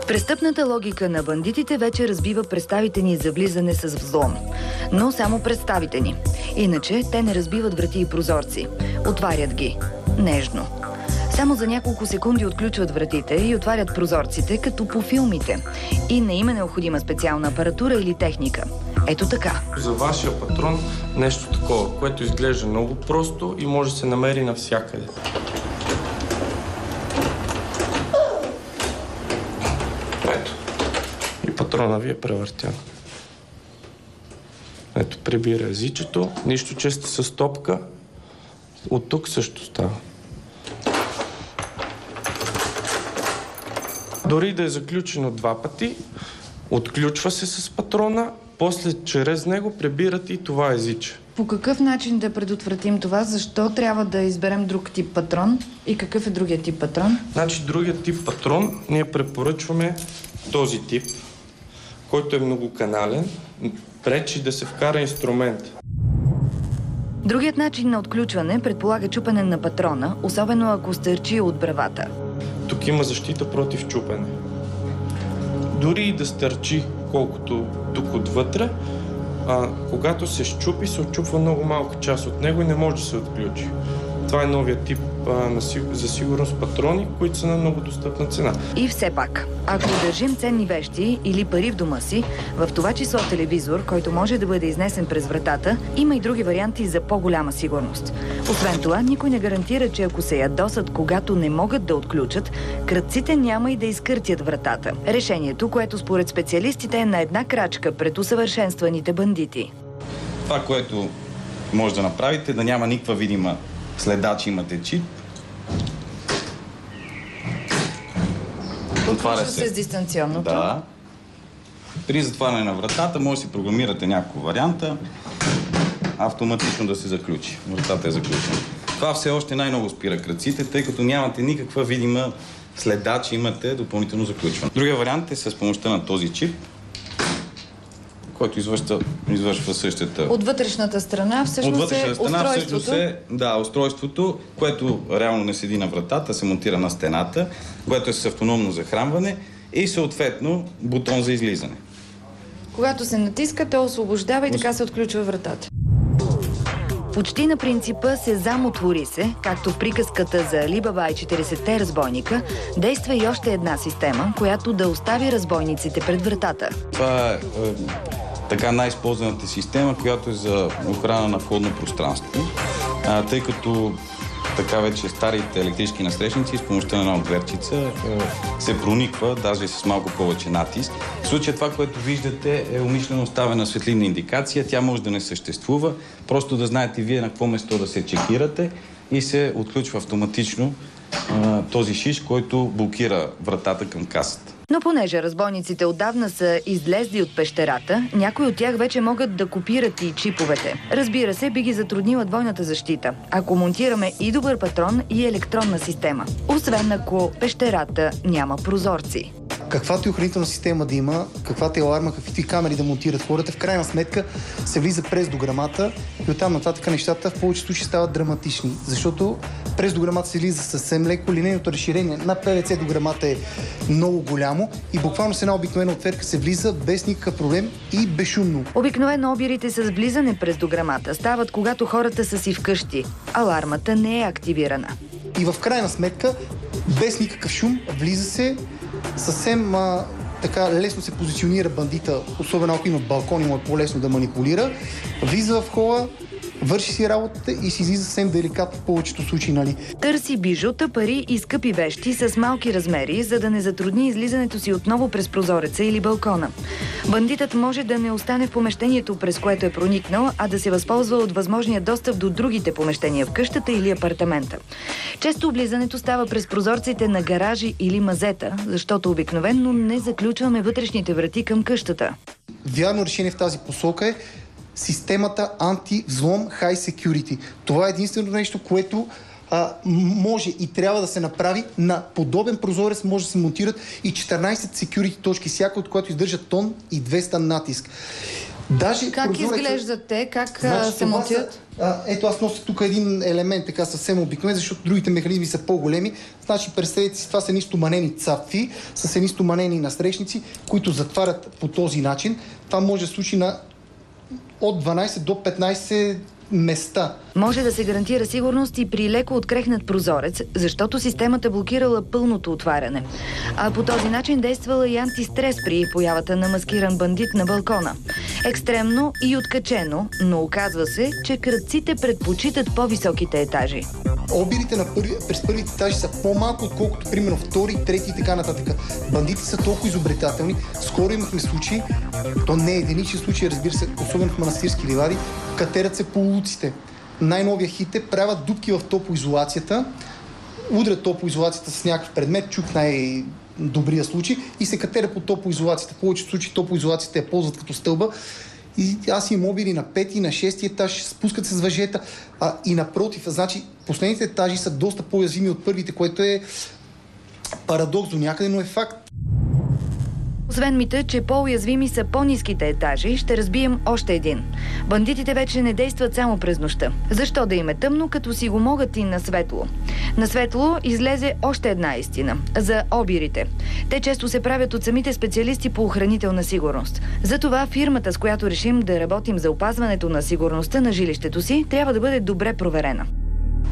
Престъпната логика на бандитите вече разбива представите ни за влизане с взлом. Но само представите ни. Иначе те не разбиват врати и прозорци. Отварят ги. Нежно. Само за няколко секунди отключват вратите и отварят прозорците, като по филмите. И не им е необходима специална апаратура или техника. Ето така. За вашия патрон нещо такова, което изглежда много просто и може да се намери навсякъде. Ето. И патрона ви е превъртян. Ето, прибира езичето. Нищо, че сте с топка. От тук също става. Дори да е заключено 2 пъти, отключва се с патрона, после чрез него прибират и това езиче. По какъв начин да предотвратим това? Защо трябва да изберем друг тип патрон? И какъв е другият тип патрон? Значи, другият тип патрон ние препоръчваме този тип, който е многоканален, пречи да се вкара инструмент. Другият начин на отключване предполага чупене на патрона, особено ако стърчи от бравата. Тук има защита против чупене. Дори и да стърчи колкото тук отвътре, когато се щупи, се отчупва много малка част от него и не може да се отключи. Това е новия тип за сигурност патрони, които са на много достъпна цена. И все пак, ако държим ценни вещи или пари в дома си, в това число телевизор, който може да бъде изнесен през вратата, има и други варианти за по-голяма сигурност. Освен това, никой не гарантира, че ако се ядосат, когато не могат да отключат, крадците няма и да изкъртят вратата. Решението, което според специалистите е на една крачка пред усъвършенстваните бандити. Това, което може да направите, да няма никаква видима следа, че имате чип. Отваря се с дистанционното. Да. При затваряне на вратата може да си програмирате няколко варианта, автоматично да се заключи. Вратата е заключена. Това все още най-много спира кръците, тъй като нямате никаква видима следа, че имате допълнително заключване. Другия вариант е с помощта на този чип, който извършва същата... От вътрешната страна всъщност устройството, което реално не седи на вратата, се монтира на стената, което е с автономно захранване и съответно бутон за излизане. Когато се натиска, то освобождава и така се отключва вратата. Почти на принципа сезам отвори се, както в приказката за Али Баба и 40-те разбойника, действа и още една система, която да остави разбойниците пред вратата. Това е така най-използваната система, която е за охрана на входно пространство, тъй като така вече старите електрически насрещници с помощта на една отверчица се прониква, даже с малко повече натиск. В случая това, което виждате, е умишлено оставена светлинна индикация. Тя може да не съществува, просто да знаете вие на какво место да се чекирате и се отключва автоматично този шиш, който блокира вратата към касата. Но понеже разбойниците отдавна са излезли от пещерата, някои от тях вече могат да копират и чиповете. Разбира се, би ги затруднила двойната защита, ако монтираме и добър патрон, и електронна система. Освен ако пещерата няма прозорци. Каквато и охранителна система да има, каквато и аларма, каквито и камери да монтират хората, в крайна сметка се влиза през дограмата и оттам нататък нещата в повечето случаи стават драматични. Защото през дограмата се влиза съвсем леко, линейното разширение на ПВЦ дограмата е много голямо и буквално с една обикновена отверка се влиза без никакъв проблем и безшумно. Обикновено обирите с влизане през дограмата стават, когато хората са си вкъщи. Алармата не е активирана. И в крайна сметка, без никакъв шум, влиза се. Съвсем така лесно се позиционира бандита, особено ако има балкон и му е по-лесно да манипулира. Влиза в хола, върши си работата и си излиза съвсем деликатно в повечето случаи, нали? Търси бижута, пари и скъпи вещи с малки размери, за да не затрудни излизането си отново през прозореца или балкона. Бандитът може да не остане в помещението, през което е проникнал, а да се възползва от възможния достъп до другите помещения в къщата или апартамента. Често облизането става през прозорците на гаражи или мазета, защото обикновено не заключваме вътрешните врати към къщата. Вярно решение в тази посока е системата антивзлом High Security. Това е единственото нещо, което може и трябва да се направи. На подобен прозорец може да се монтират и 14 security точки, всяка от която издържа тон и 200 натиск. Даже Как изглеждат те? Как се това монтират? Ето аз нося тук един елемент, така съвсем обикновен, защото другите механизми са по-големи. Значи, представете си, това са едни стоманени цапви, с едни стоманени насрещници, които затварят по този начин. Това може да случи на от 12 до 15 места. Може да се гарантира сигурност и при леко открехнат прозорец, защото системата блокирала пълното отваряне. А по този начин действала и антистрес при появата на маскиран бандит на балкона. Екстремно и откачено, но оказва се, че крадците предпочитат по-високите етажи. Обирите през първите етажи са по-малко, отколкото примерно втори, трети и така нататък. Бандитите са толкова изобретателни. Скоро имахме случаи, то не е единичен случай, разбира се, особено в манастирски ливади, катерят се по улиците. Най-новия хит е, правят дупки в топоизолацията, удрят топоизолацията с някакъв предмет, чук най-добрия случай, и се катерят по топоизолацията. В повечето случаи топоизолацията я ползват като стълба. И аз имам обири на 5-ти, на 6-ти етаж, спускат се с въжета. И напротив, значи последните етажи са доста по-уязвими от първите, което е парадокс до някъде, но е факт. Освен мита, че по-уязвими са по-ниските етажи, ще разбием още един. Бандитите вече не действат само през нощта. Защо да им е тъмно, като си го могат и на светло? На светло излезе още една истина – за обирите. Те често се правят от самите специалисти по охранителна сигурност. Затова фирмата, с която решим да работим за опазването на сигурността на жилището си, трябва да бъде добре проверена.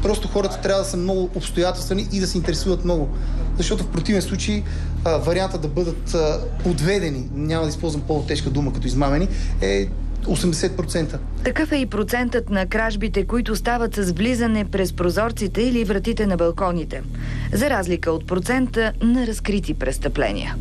Просто хората трябва да са много обстоятелствени и да се интересуват много. Защото в противен случай варианта да бъдат подведени, няма да използвам по-тежка дума като измамени, е 80%. Такъв е и процентът на кражбите, които стават с влизане през прозорците или вратите на балконите. За разлика от процента на разкрити престъпления.